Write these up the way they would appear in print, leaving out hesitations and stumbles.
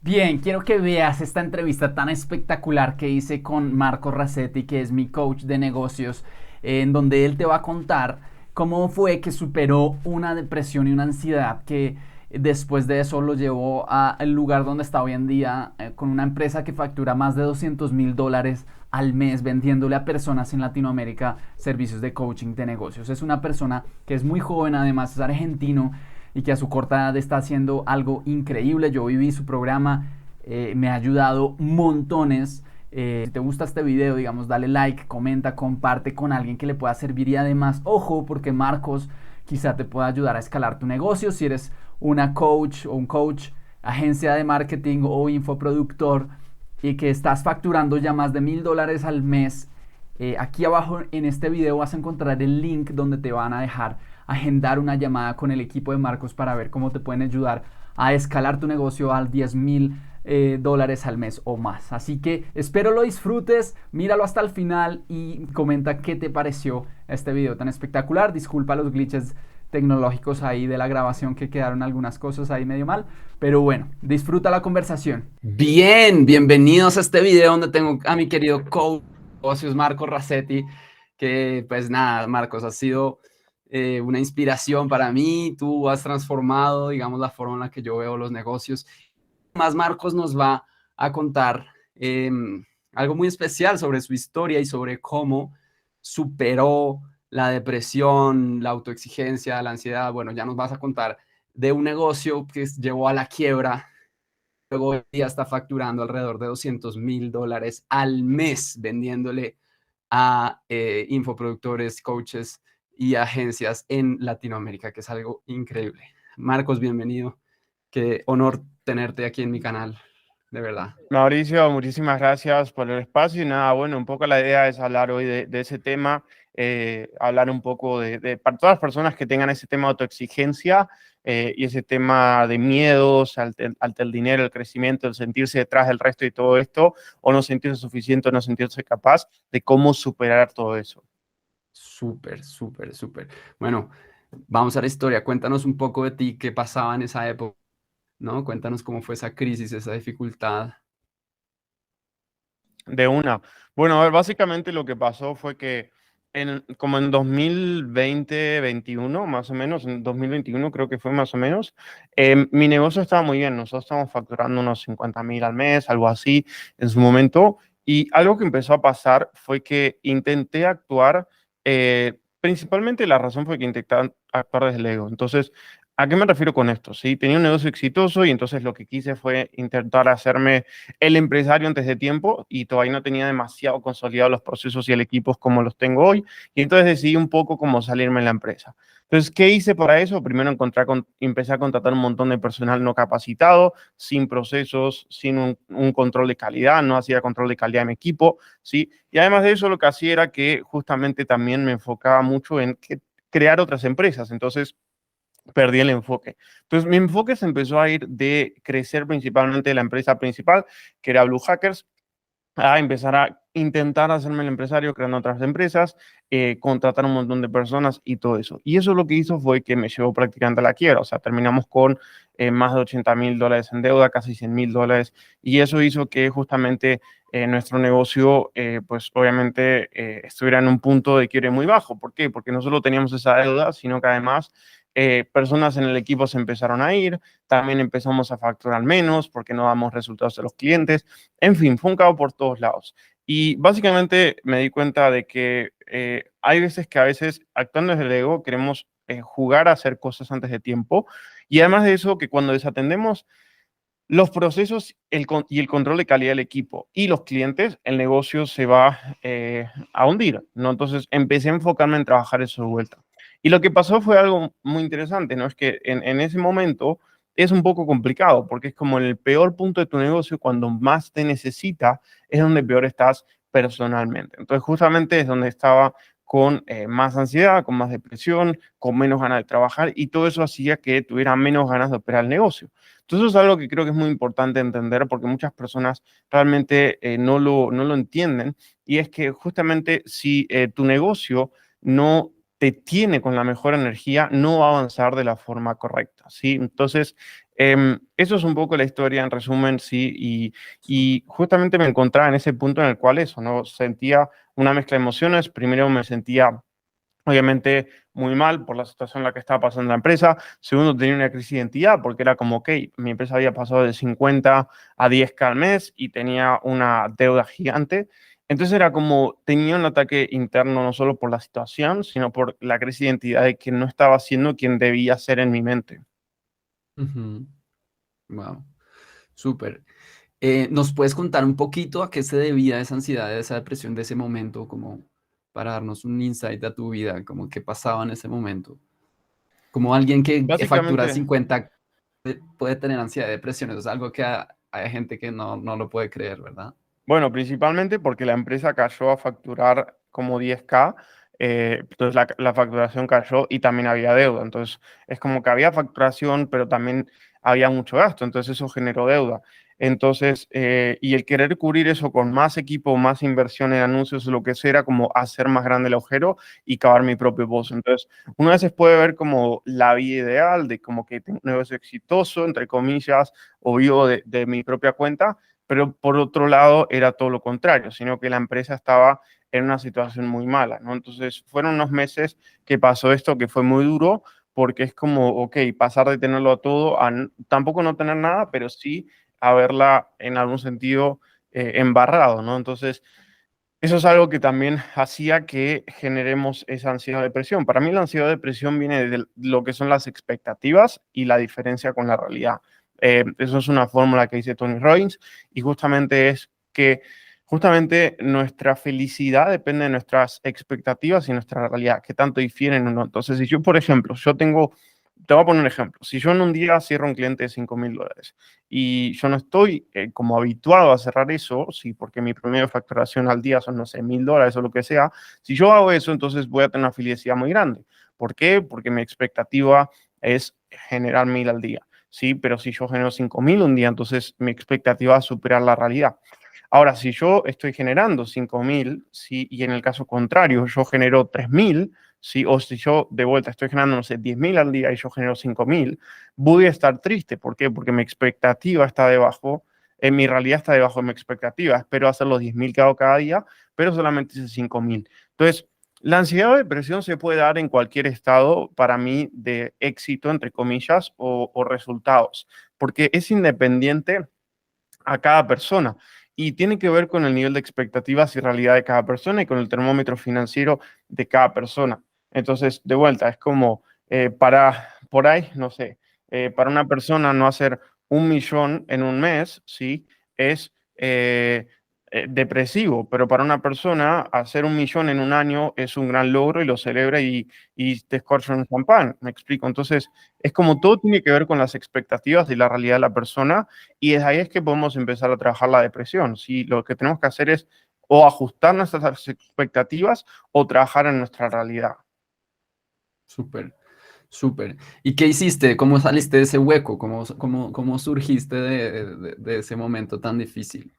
Bien, quiero que veas esta entrevista tan espectacular que hice con Marco Racetti, que es mi coach de negocios, en donde él te va a contar cómo fue que superó una depresión y una ansiedad que después de eso lo llevó al lugar donde está hoy en día, con una empresa que factura más de $200,000 al mes vendiéndole a personas en Latinoamérica servicios de coaching de negocios. Es una persona que es muy joven, además es argentino y que a su corta edad está haciendo algo increíble. Yo viví su programa, me ha ayudado montones. Si te gusta este video, digamos, dale like, comenta, comparte con alguien que le pueda servir y además, ojo, porque Marcos quizá te pueda ayudar a escalar tu negocio. Si eres una coach o un coach, agencia de marketing o infoproductor y que estás facturando ya más de $1,000 al mes, aquí abajo en este video vas a encontrar el link donde te van a dejar agendar una llamada con el equipo de Marcos para ver cómo te pueden ayudar a escalar tu negocio al $10,000 al mes o más. Así que espero lo disfrutes, míralo hasta el final y comenta qué te pareció este video tan espectacular. Disculpa los glitches tecnológicos ahí de la grabación, que quedaron algunas cosas ahí medio mal, pero bueno, disfruta la conversación. Bien, bienvenidos a este video donde tengo a mi querido coach Marcos Racetti, que pues nada, Marcos, ha sido una inspiración para mí. Tú has transformado, digamos, la forma en la que yo veo los negocios. Más Marcos nos va a contar algo muy especial sobre su historia y sobre cómo superó la depresión, la autoexigencia, la ansiedad. Bueno, ya nos vas a contar de un negocio que llevó a la quiebra. Luego hoy día está facturando alrededor de $200,000 al mes vendiéndole a infoproductores, coaches y agencias en Latinoamérica, que es algo increíble. Marcos, bienvenido. Qué honor tenerte aquí en mi canal, de verdad. Mauricio, muchísimas gracias por el espacio. Y nada, bueno, un poco la idea es hablar hoy de ese tema, hablar un poco para todas las personas que tengan ese tema de autoexigencia y ese tema de miedos ante el dinero, el crecimiento, el sentirse detrás del resto y todo esto, o no sentirse suficiente, o no sentirse capaz de cómo superar todo eso. Súper, súper, súper. Bueno, vamos a la historia. Cuéntanos un poco de ti, qué pasaba en esa época, ¿no? Cuéntanos cómo fue esa crisis, esa dificultad. De una. Bueno, a ver, básicamente lo que pasó fue que como en 2020, 21, más o menos, en 2021 creo que fue más o menos, mi negocio estaba muy bien. Nosotros estábamos facturando unos 50.000 al mes, algo así, en su momento. Y algo que empezó a pasar fue que intenté actuar, principalmente la razón fue que intenté actuar desde el ego. Entonces, ¿a qué me refiero con esto? Sí, tenía un negocio exitoso y entonces lo que quise fue intentar hacerme el empresario antes de tiempo y todavía no tenía demasiado consolidados los procesos y el equipo como los tengo hoy. Y entonces decidí un poco cómo salirme en la empresa. Entonces, ¿qué hice para eso? Primero empecé a contratar un montón de personal no capacitado, sin procesos, sin un control de calidad, no hacía control de calidad en mi equipo, ¿sí? Y además de eso, lo que hacía era que justamente también me enfocaba mucho en crear otras empresas. Entonces, perdí el enfoque. Entonces, mi enfoque se empezó a ir de crecer principalmente la empresa principal, que era Blue Hackers, a empezar a intentar hacerme el empresario creando otras empresas, contratar un montón de personas y todo eso. Y eso lo que hizo fue que me llevó prácticamente a la quiebra. O sea, terminamos con más de $80.000 en deuda, casi $100.000. Y eso hizo que justamente nuestro negocio, pues obviamente, estuviera en un punto de quiebre muy bajo. ¿Por qué? Porque no solo teníamos esa deuda, sino que además personas en el equipo se empezaron a ir, también empezamos a facturar menos porque no damos resultados a los clientes. En fin, fue un caos por todos lados. Y básicamente me di cuenta de que hay veces que a veces actuando desde el ego queremos jugar a hacer cosas antes de tiempo. Y además de eso, que cuando desatendemos los procesos y el control de calidad del equipo y los clientes, el negocio se va a hundir, ¿no? Entonces empecé a enfocarme en trabajar eso de vuelta. Y lo que pasó fue algo muy interesante, ¿no? Es que en ese momento es un poco complicado porque es como en el peor punto de tu negocio, cuando más te necesita, es donde peor estás personalmente. Entonces justamente es donde estaba con más ansiedad, con más depresión, con menos ganas de trabajar y todo eso hacía que tuviera menos ganas de operar el negocio. Entonces eso es algo que creo que es muy importante entender porque muchas personas realmente no lo entienden y es que justamente si tu negocio no te tiene con la mejor energía, no va a avanzar de la forma correcta, ¿sí? Entonces, eso es un poco la historia en resumen, ¿sí? Y justamente me encontraba en ese punto en el cual eso, ¿no? Sentía una mezcla de emociones. Primero me sentía obviamente muy mal por la situación en la que estaba pasando la empresa. Segundo, tenía una crisis de identidad porque era como, ok, mi empresa había pasado de 50 a 10K al mes y tenía una deuda gigante. Entonces era como, tenía un ataque interno no solo por la situación, sino por la crisis de identidad de que no estaba siendo quien debía ser en mi mente. Wow, súper. ¿Nos puedes contar un poquito a qué se debía esa ansiedad, esa depresión de ese momento, como para darnos un insight a tu vida, como qué pasaba en ese momento? Como alguien que factura Básicamente, 50 puede tener ansiedad y depresión, eso es algo que hay gente que no lo puede creer, ¿verdad? bueno, principalmente porque la empresa cayó a facturar como 10K, entonces la facturación cayó y también había deuda. Entonces es como que había facturación, pero también había mucho gasto, entonces eso generó deuda. Entonces, y el querer cubrir eso con más equipo, más inversión en anuncios, lo que sea, era como hacer más grande el agujero y cavar mi propio pozo. Entonces, uno a veces puede ver como la vida ideal de como que tengo un negocio exitoso, entre comillas, o vivo de mi propia cuenta, pero por otro lado era todo lo contrario, sino que la empresa estaba en una situación muy mala, ¿no? Entonces fueron unos meses que pasó esto que fue muy duro, porque es como, ok, pasar de tenerlo a todo a tampoco no tener nada, pero sí haberla en algún sentido embarrado, ¿no? Entonces, eso es algo que también hacía que generemos esa ansiedad de depresión. Para mí la ansiedad de depresión viene de lo que son las expectativas y la diferencia con la realidad. Eso es una fórmula que dice Tony Robbins y justamente es que justamente nuestra felicidad depende de nuestras expectativas y nuestra realidad, que tanto difieren o no. Entonces, si yo, por ejemplo, te voy a poner un ejemplo, si yo en un día cierro un cliente de $5,000 y yo no estoy como habituado a cerrar eso, sí, porque mi promedio de facturación al día son, no sé, $1,000 o lo que sea, si yo hago eso, entonces voy a tener una felicidad muy grande. ¿Por qué? Porque mi expectativa es generar 1,000 al día, sí, pero si yo genero 5,000 un día, entonces mi expectativa es superar la realidad. Ahora, si yo estoy generando 5,000, ¿sí? Y en el caso contrario, yo genero 3,000, ¿sí? O si yo de vuelta estoy generando, no sé, 10,000 al día y yo genero 5,000, voy a estar triste. ¿Por qué? Porque mi expectativa está debajo, en mi realidad está debajo de mi expectativa. Espero hacer los 10,000 que hago cada día, pero solamente hice 5,000. Entonces, la ansiedad o depresión se puede dar en cualquier estado, para mí, de éxito, entre comillas, o resultados, porque es independiente a cada persona y tiene que ver con el nivel de expectativas y realidad de cada persona y con el termómetro financiero de cada persona. Entonces, de vuelta, es como por ahí, no sé, para una persona no hacer 1 millón en un mes, ¿sí? Es depresivo, pero para una persona hacer 1 millón en un año es un gran logro y lo celebra y te escorcha un champán, me explico. Entonces, es como todo tiene que ver con las expectativas y la realidad de la persona y desde ahí es que podemos empezar a trabajar la depresión. ¿Sí? Lo que tenemos que hacer es o ajustar nuestras expectativas o trabajar en nuestra realidad. Súper, súper. ¿Y qué hiciste? ¿Cómo saliste de ese hueco? ¿Cómo surgiste de ese momento tan difícil?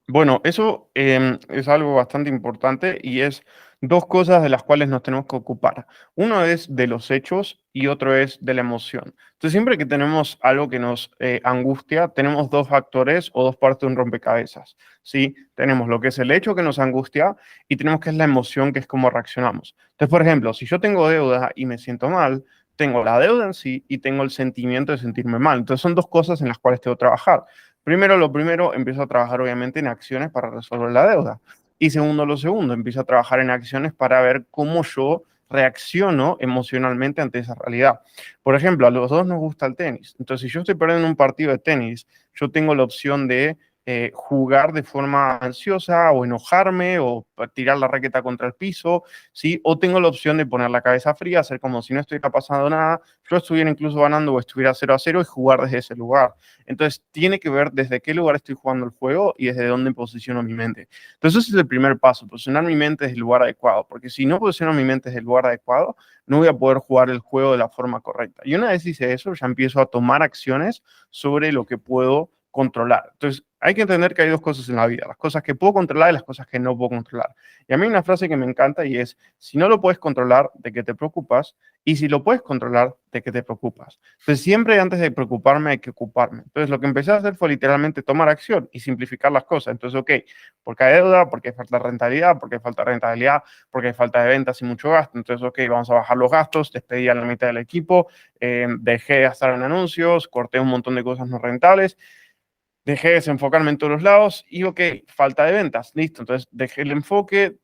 Bueno, eso es algo bastante importante y es dos cosas de las cuales nos tenemos que ocupar. Uno es de los hechos y otro es de la emoción. Entonces, siempre que tenemos algo que nos angustia, tenemos dos factores o dos partes de un rompecabezas. ¿Sí? Tenemos lo que es el hecho que nos angustia y tenemos que es la emoción, que es cómo reaccionamos. Entonces, por ejemplo, si yo tengo deuda y me siento mal, tengo la deuda en sí y tengo el sentimiento de sentirme mal. Entonces, son dos cosas en las cuales tengo que trabajar. Primero, lo primero, empiezo a trabajar obviamente en acciones para resolver la deuda. Y segundo, lo segundo, empiezo a trabajar en acciones para ver cómo yo reacciono emocionalmente ante esa realidad. Por ejemplo, a los dos nos gusta el tenis. Entonces, si yo estoy perdiendo un partido de tenis, yo tengo la opción de jugar de forma ansiosa o enojarme o tirar la raqueta contra el piso, ¿sí? O tengo la opción de poner la cabeza fría, hacer como si no estuviera pasando nada, yo estuviera incluso ganando o estuviera 0-0 y jugar desde ese lugar. Entonces, tiene que ver desde qué lugar estoy jugando el juego y desde dónde posiciono mi mente. Entonces, ese es el primer paso, posicionar mi mente desde el lugar adecuado, porque si no posiciono mi mente desde el lugar adecuado, no voy a poder jugar el juego de la forma correcta. Y una vez hice eso, ya empiezo a tomar acciones sobre lo que puedo controlar. Entonces, hay que entender que hay dos cosas en la vida, las cosas que puedo controlar y las cosas que no puedo controlar. Y a mí hay una frase que me encanta y es, si no lo puedes controlar, ¿de qué te preocupas? Y si lo puedes controlar, ¿de qué te preocupas? Entonces, siempre antes de preocuparme hay que ocuparme. Entonces, lo que empecé a hacer fue literalmente tomar acción y simplificar las cosas. Entonces, ok, porque hay deuda, porque hay falta de rentabilidad, porque hay falta de rentabilidad, porque hay falta de ventas y mucho gasto. Entonces, ok, vamos a bajar los gastos, despedí a la mitad del equipo, dejé de gastar en anuncios, corté un montón de cosas no rentables, dejé de desenfocarme en todos los lados y, ok, falta de ventas, listo. Entonces, dejé el enfoque,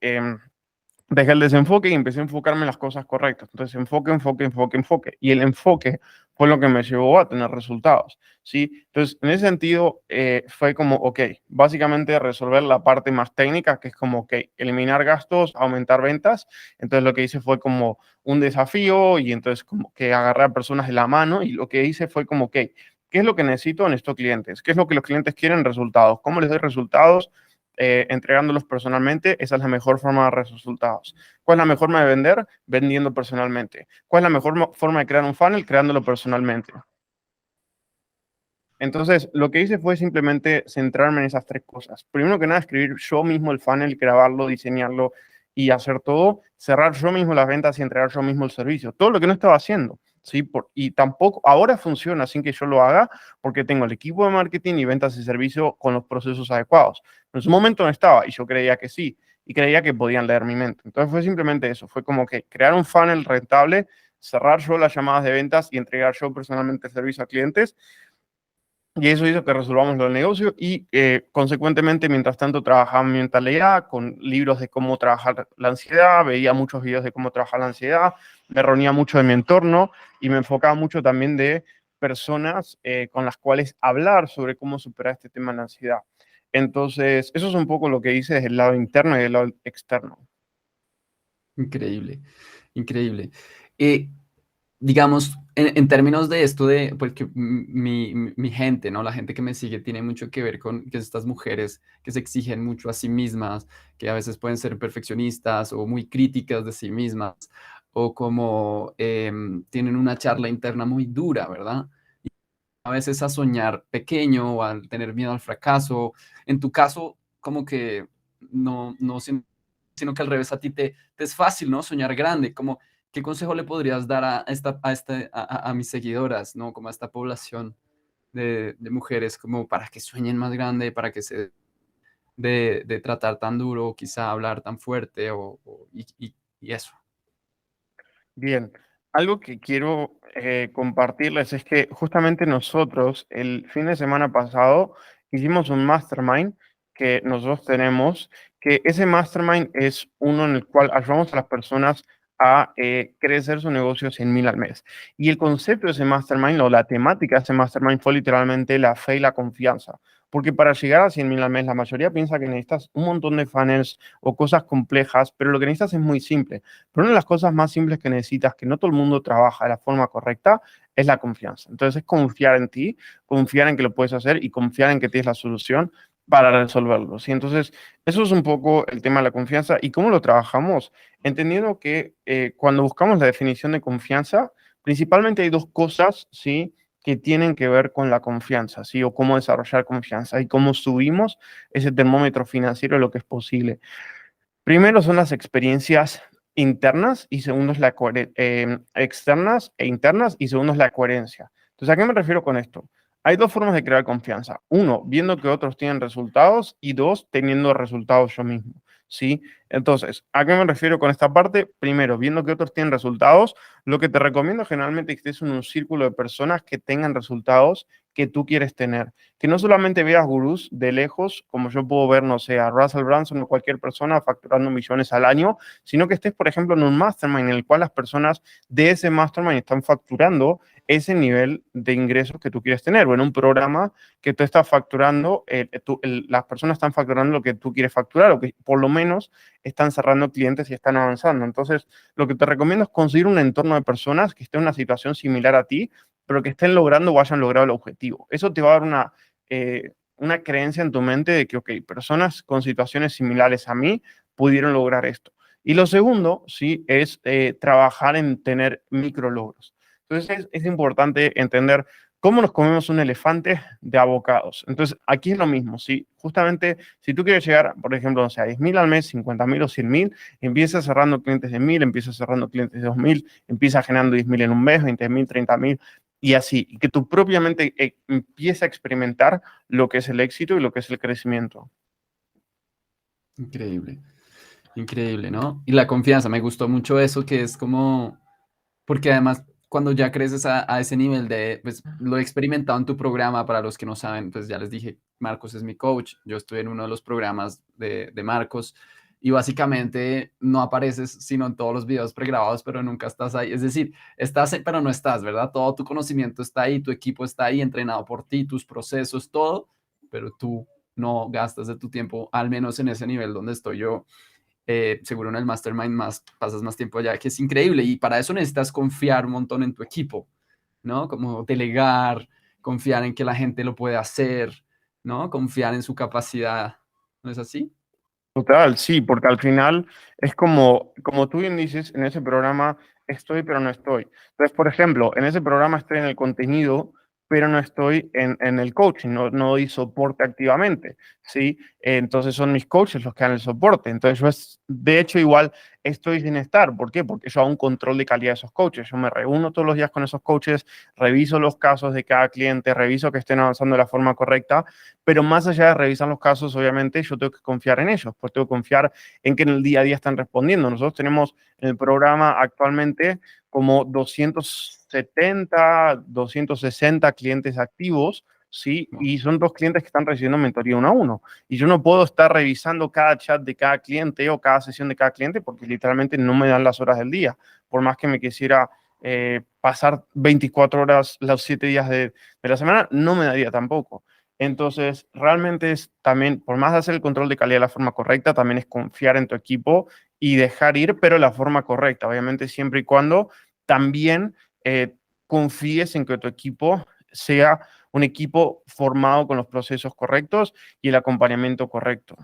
dejé el desenfoque y empecé a enfocarme en las cosas correctas. Entonces, enfoque, enfoque, enfoque, enfoque. Y el enfoque fue lo que me llevó a tener resultados, ¿sí? Entonces, en ese sentido, fue como, ok, básicamente resolver la parte más técnica, que es como, ok, eliminar gastos, aumentar ventas. Entonces, lo que hice fue como un desafío y entonces como que agarré a personas de la mano y lo que hice fue como, ok, ¿qué es lo que necesito en estos clientes? ¿Qué es lo que los clientes quieren? Resultados. ¿Cómo les doy resultados? Entregándolos personalmente, esa es la mejor forma de dar resultados. ¿Cuál es la mejor forma de vender? Vendiendo personalmente. ¿Cuál es la mejor forma de crear un funnel? Creándolo personalmente. Entonces, lo que hice fue simplemente centrarme en esas tres cosas. Primero que nada, escribir yo mismo el funnel, grabarlo, diseñarlo y hacer todo, cerrar yo mismo las ventas y entregar yo mismo el servicio. Todo lo que no estaba haciendo, ¿sí? Y tampoco, ahora funciona sin que yo lo haga porque tengo el equipo de marketing y ventas y servicio con los procesos adecuados. En su momento no estaba y yo creía que sí y creía que podían leer mi mente. Entonces fue simplemente eso, fue como que crear un funnel rentable, cerrar yo las llamadas de ventas y entregar yo personalmente el servicio a clientes y eso hizo que resolvamos lo del negocio y consecuentemente, mientras tanto, trabajaba en mi mentalidad con libros de cómo trabajar la ansiedad, veía muchos videos de cómo trabajar la ansiedad, me reunía mucho de mi entorno y me enfocaba mucho también de personas con las cuales hablar sobre cómo superar este tema de la ansiedad. Entonces, eso es un poco lo que hice desde el lado interno y del lado externo. Increíble, increíble. Eh, digamos, en términos de esto de, porque mi gente, ¿no? La gente que me sigue tiene mucho que ver con que estas mujeres que se exigen mucho a sí mismas, que a veces pueden ser perfeccionistas o muy críticas de sí mismas, o como tienen una charla interna muy dura, ¿verdad? A veces a soñar pequeño o al tener miedo al fracaso. En tu caso, como que no, sino que al revés a ti te es fácil, ¿no? Soñar grande. Como, ¿qué consejo le podrías dar a mis seguidoras, ¿no? Como a esta población de mujeres, como para que sueñen más grande, para que se de tratar tan duro, quizá hablar tan fuerte y eso. Bien, algo que quiero compartirles es que justamente nosotros el fin de semana pasado hicimos un mastermind que nosotros tenemos, que ese mastermind es uno en el cual ayudamos a las personas a crecer su negocio 100.000 al mes. Y el concepto de ese mastermind o la temática de ese mastermind fue literalmente la fe y la confianza. Porque para llegar a 100.000 al mes, la mayoría piensa que necesitas un montón de funnels o cosas complejas, pero lo que necesitas es muy simple. Pero una de las cosas más simples que necesitas, que no todo el mundo trabaja de la forma correcta, es la confianza. Entonces es confiar en ti, confiar en que lo puedes hacer y confiar en que tienes la solución para resolverlo. ¿Sí? Entonces, eso es un poco el tema de la confianza y cómo lo trabajamos, entendiendo que cuando buscamos la definición de confianza, principalmente hay dos cosas, ¿sí? Que tienen que ver con la confianza, ¿sí? O cómo desarrollar confianza y cómo subimos ese termómetro financiero de lo que es posible. Primero son las experiencias internas y segundo es externas e internas y segundo es la coherencia. Entonces, ¿a qué me refiero con esto? Hay dos formas de crear confianza. Uno, viendo que otros tienen resultados y dos, teniendo resultados yo mismo. ¿Sí? Entonces, ¿a qué me refiero con esta parte? Primero, viendo que otros tienen resultados, lo que te recomiendo generalmente es que estés en un círculo de personas que tengan resultados que tú quieres tener, que no solamente veas gurús de lejos, como yo puedo ver, no sé, a Russell Brunson o cualquier persona facturando millones al año, sino que estés, por ejemplo, en un mastermind en el cual las personas de ese mastermind están facturando ese nivel de ingresos que tú quieres tener, o en un programa que tú estás facturando, las personas están facturando lo que tú quieres facturar, o que por lo menos están cerrando clientes y están avanzando. Entonces, lo que te recomiendo es conseguir un entorno de personas que estén en una situación similar a ti, pero que estén logrando o hayan logrado el objetivo. Eso te va a dar una creencia en tu mente de que, ok, personas con situaciones similares a mí pudieron lograr esto. Y lo segundo, sí, es trabajar en tener micro logros. Entonces, es importante entender ¿cómo nos comemos un elefante de abocados? Entonces, aquí es lo mismo, ¿sí? Justamente, si tú quieres llegar, por ejemplo, no sé, a 10.000 al mes, 50.000 o 100.000, empiezas cerrando clientes de 1.000, empiezas cerrando clientes de 2.000, empiezas generando 10.000 en un mes, 20.000, 30.000, y así, y que tú propiamente empieza a experimentar lo que es el éxito y lo que es el crecimiento. Increíble, increíble, ¿no? Y la confianza, me gustó mucho eso, que es como, porque además cuando ya creces a ese nivel de, pues lo he experimentado en tu programa, para los que no saben, pues ya les dije, Marcos es mi coach, yo estoy en uno de los programas de Marcos y básicamente no apareces sino en todos los videos pregrabados, pero nunca estás ahí, es decir, pero no estás, ¿verdad? Todo tu conocimiento está ahí, tu equipo está ahí, entrenado por ti, tus procesos, todo, pero tú no gastas de tu tiempo, al menos en ese nivel donde estoy yo. Seguro en el mastermind más, pasas más tiempo allá, que es increíble. Y para eso necesitas confiar un montón en tu equipo, ¿no? Como delegar, confiar en que la gente lo puede hacer, ¿no? Confiar en su capacidad. ¿No es así? Total, sí, porque al final es como tú bien dices, en ese programa estoy, pero no estoy. Entonces, por ejemplo, en ese programa estoy en el contenido, pero no estoy en el coaching, no doy soporte activamente, ¿sí? Entonces son mis coaches los que dan el soporte. Entonces yo, de hecho, igual estoy sin estar. ¿Por qué? Porque yo hago un control de calidad de esos coaches. Yo me reúno todos los días con esos coaches, reviso los casos de cada cliente, reviso que estén avanzando de la forma correcta, pero más allá de revisar los casos, obviamente yo tengo que confiar en ellos, pues tengo que confiar en que en el día a día están respondiendo. Nosotros tenemos en el programa actualmente como 270, 260 clientes activos, ¿sí? Wow. Y son dos clientes que están recibiendo mentoría uno a uno. Y yo no puedo estar revisando cada chat de cada cliente o cada sesión de cada cliente porque literalmente no me dan las horas del día. Por más que me quisiera pasar 24 horas los 7 días de la semana, no me daría tampoco. Entonces, realmente es también, por más de hacer el control de calidad de la forma correcta, también es confiar en tu equipo y dejar ir, pero de la forma correcta, obviamente siempre y cuando también confíes en que tu equipo sea un equipo formado con los procesos correctos y el acompañamiento correcto.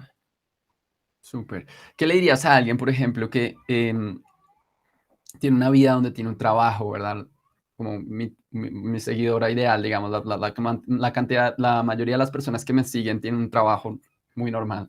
Súper. ¿Qué le dirías a alguien, por ejemplo, que tiene una vida donde tiene un trabajo, ¿verdad? Como mi seguidora ideal, digamos, la cantidad, la mayoría de las personas que me siguen tienen un trabajo muy normal.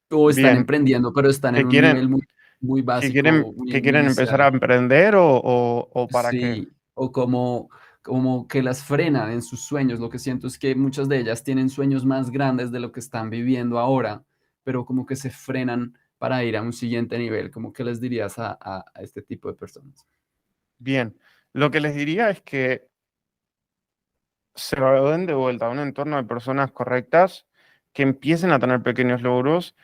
O están Bien, emprendiendo, pero están en ¿que un nivel quieren, muy, muy básico, muy, que muy quieren empezar inicial. a emprender o para qué? Sí, o como que las frenan en sus sueños. Lo que siento es que muchas de ellas tienen sueños más grandes de lo que están viviendo ahora, pero como que se frenan para ir a un siguiente nivel. ¿Cómo que les dirías a este tipo de personas? Bien, lo que les diría es que se lo den de vuelta a un entorno de personas correctas, que empiecen a tener pequeños logros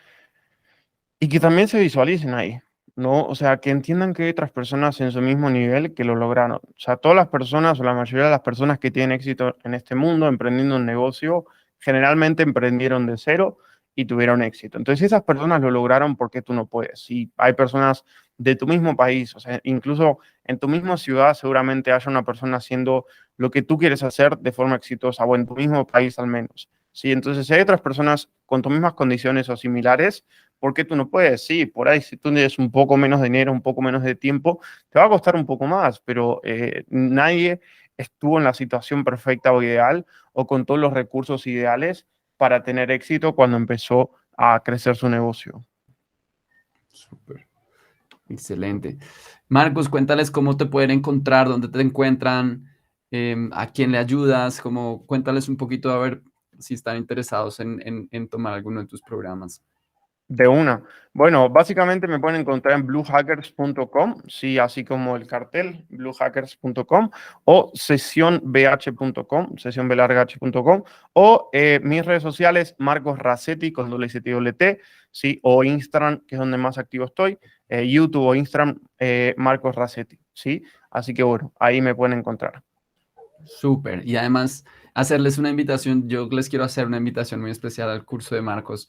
y que también se visualicen ahí, ¿no? O sea, que entiendan que hay otras personas en su mismo nivel que lo lograron. O sea, todas las personas o la mayoría de las personas que tienen éxito en este mundo emprendiendo un negocio, generalmente emprendieron de cero y tuvieron éxito. Entonces, si esas personas lo lograron, ¿por qué tú no puedes? Y hay personas de tu mismo país, o sea, incluso en tu misma ciudad seguramente haya una persona haciendo lo que tú quieres hacer de forma exitosa, o en tu mismo país al menos. Sí, entonces si hay otras personas con tus mismas condiciones o similares, ¿por qué tú no puedes? Sí, por ahí si tú tienes un poco menos de dinero, un poco menos de tiempo, te va a costar un poco más, pero nadie estuvo en la situación perfecta o ideal o con todos los recursos ideales para tener éxito cuando empezó a crecer su negocio. Súper. Excelente. Marcos, cuéntales cómo te pueden encontrar, dónde te encuentran, a quién le ayudas, como cuéntales un poquito a ver si están interesados en tomar alguno de tus programas. De una. Bueno, básicamente me pueden encontrar en bluehackers.com, sí, así como el cartel, bluehackers.com o sesionbh.com, sesionblargh.com o mis redes sociales, Marcos Racetti con doble Z y doble T, sí, o Instagram, que es donde más activo estoy, YouTube o Instagram, Marcos Racetti, sí. Así que bueno, ahí me pueden encontrar. Súper. Y además, hacerles una invitación, yo les quiero hacer una invitación muy especial al curso de Marcos,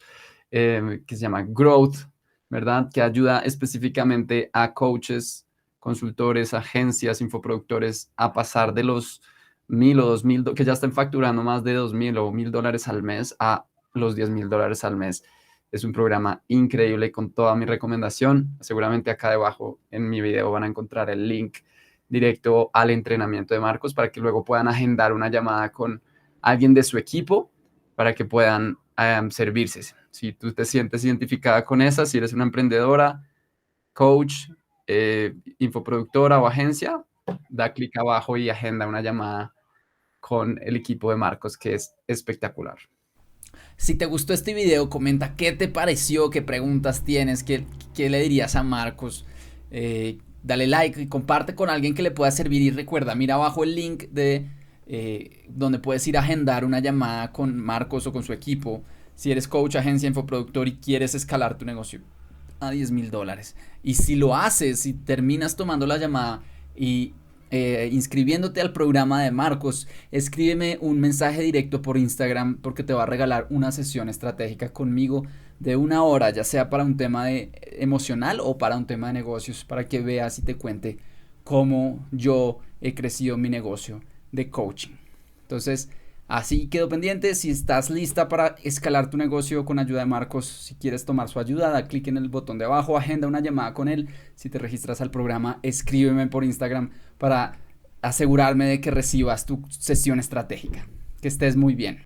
que se llama Growth, ¿verdad? Que ayuda específicamente a coaches, consultores, agencias, infoproductores a pasar de los 1.000 o 2.000, que ya están facturando más de 2.000 o 1.000 dólares al mes a los 10.000 dólares al mes. Es un programa increíble con toda mi recomendación. Seguramente acá debajo en mi video van a encontrar el link directo al entrenamiento de Marcos para que luego puedan agendar una llamada con alguien de su equipo para que puedan servirse. Si tú te sientes identificada con esa, si eres una emprendedora, coach, infoproductora o agencia, da clic abajo y agenda una llamada con el equipo de Marcos, que es espectacular. Si te gustó este video, comenta qué te pareció, qué preguntas tienes, qué le dirías a Marcos. Dale like y comparte con alguien que le pueda servir. Y recuerda, mira abajo el link de donde puedes ir a agendar una llamada con Marcos o con su equipo. Si eres coach, agencia, infoproductor y quieres escalar tu negocio a $10,000. Y si lo haces, si terminas tomando la llamada y inscribiéndote al programa de Marcos, escríbeme un mensaje directo por Instagram porque te va a regalar una sesión estratégica conmigo de 1 hora, ya sea para un tema emocional o para un tema de negocios, para que veas y te cuente cómo yo he crecido mi negocio de coaching. Entonces, así quedo pendiente. Si estás lista para escalar tu negocio con ayuda de Marcos, si quieres tomar su ayuda, da clic en el botón de abajo, agenda una llamada con él. Si te registras al programa, escríbeme por Instagram para asegurarme de que recibas tu sesión estratégica. Que estés muy bien.